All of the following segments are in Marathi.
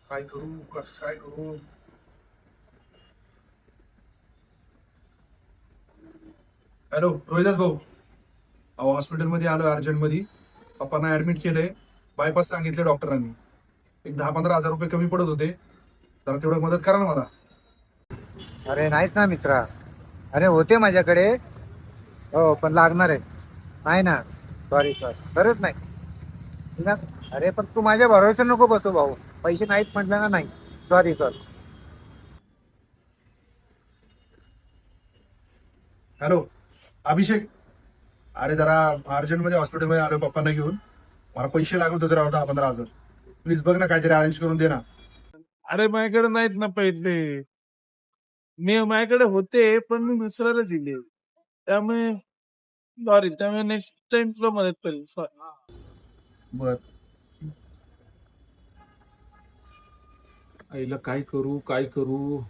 काय करू कसं काय करू. हॅलो रोहिदास भाऊ, अहो हॉस्पिटलमध्ये आलो अर्जंटमध्ये. पप्पांना ऍडमिट केलंय. बायपास सांगितले डॉक्टरांनी. एक 10-15 हजार रुपये कमी पडत होते. जरा तेवढं मदत करा ना मला. अरे नाहीत ना मित्रा. अरे होते माझ्याकडे. हो पण लागणार आहे. नाही ना. सॉरी खरंच नाही. ठीक आहे? अरे पण तू माझ्या भरोसा नको बसू भाऊ. पैसे नाहीत म्हटलं ना नाही. Sorry sir. हॅलो अभिषेक, अरे जरा अर्जंटमध्ये हॉस्पिटलमध्ये आलो पप्पांना घेऊन. मला पैसे लागत होते राव 10-15 हजार. प्लीज बघ ना, काहीतरी अरेंज करून दे ना. अरे माझ्याकडे नाहीत ना पैसे. माझ्याकडे होते पण मी मिस्टरला दिले. त्यामुळे सॉरी. त्यामुळे नेक्स्ट टाइम तुला मदत करेल. सॉरी. बर. आईला काय करू काय करू.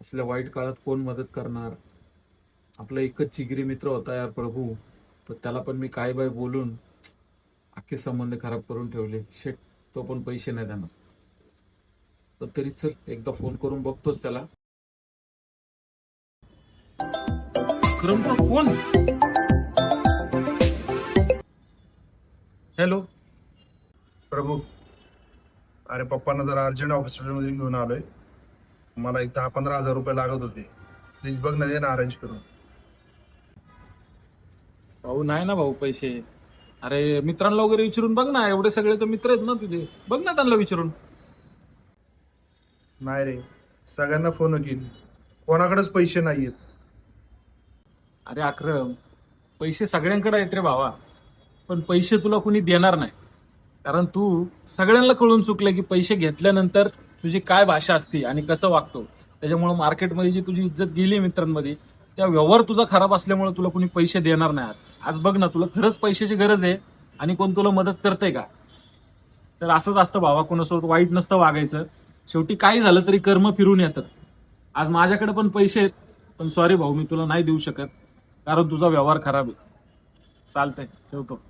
असल्या वाईट काळात कोण मदत करणार. आपला एकच जिगरी मित्र होता यार प्रभू. तर त्याला पण मी काय बाय बोलून अख्खे संबंध खराब करून ठेवले. शेट, तो पण पैसे नाही देणार. तर तरी चल एकदा फोन करून बघतोच त्याला. विक्रमचा फोन. हॅलो. प्रभू, अरे पप्पांना जरा अर्जंट हॉस्पिटलमध्ये घेऊन आलोय. मला एक 10-15 हजार रुपये लागत होते. प्लीज बघ ना, दे ना अरेंज करून. भाऊ नाही ना भाऊ पैसे. अरे मित्रांना वगैरे विचारून बघ ना. एवढे सगळे तर मित्र आहेत ना तुझे. बघ ना त्यांना विचारून. नाही रे, सगळ्यांना फोन केली, कोणाकडेच पैसे नाहीयेत. अरे अक्रम, पैसे सगळ्यांकडे आहेत रे भावा. पण पैसे तुला कुणी देणार नाही. कारण तू सगळ्यांना कळून चुकलं की पैसे घेतल्यानंतर तुझी काय भाषा असते आणि कसं वागतो. त्याच्यामुळे मार्केटमध्ये जी तुझी इज्जत गेली मित्रांमध्ये, त्या व्यवहार तुझा खराब असल्यामुळे तुला कुणी पैसे देणार नाही. आज बघ ना, तुला खरंच पैशाची गरज आहे आणि कोण तुला मदत करतंय का. तर असंच असतं भावा, कोणासोबत वाईट नसतं वागायचं. शेवटी काही झालं तरी कर्म फिरून येतात. आज माझ्याकडे पण पैसे आहेत, पण सॉरी भाऊ, मी तुला नाही देऊ शकत कारण तुझा व्यवहार खराब आहे. चालतंय, ठेवतो.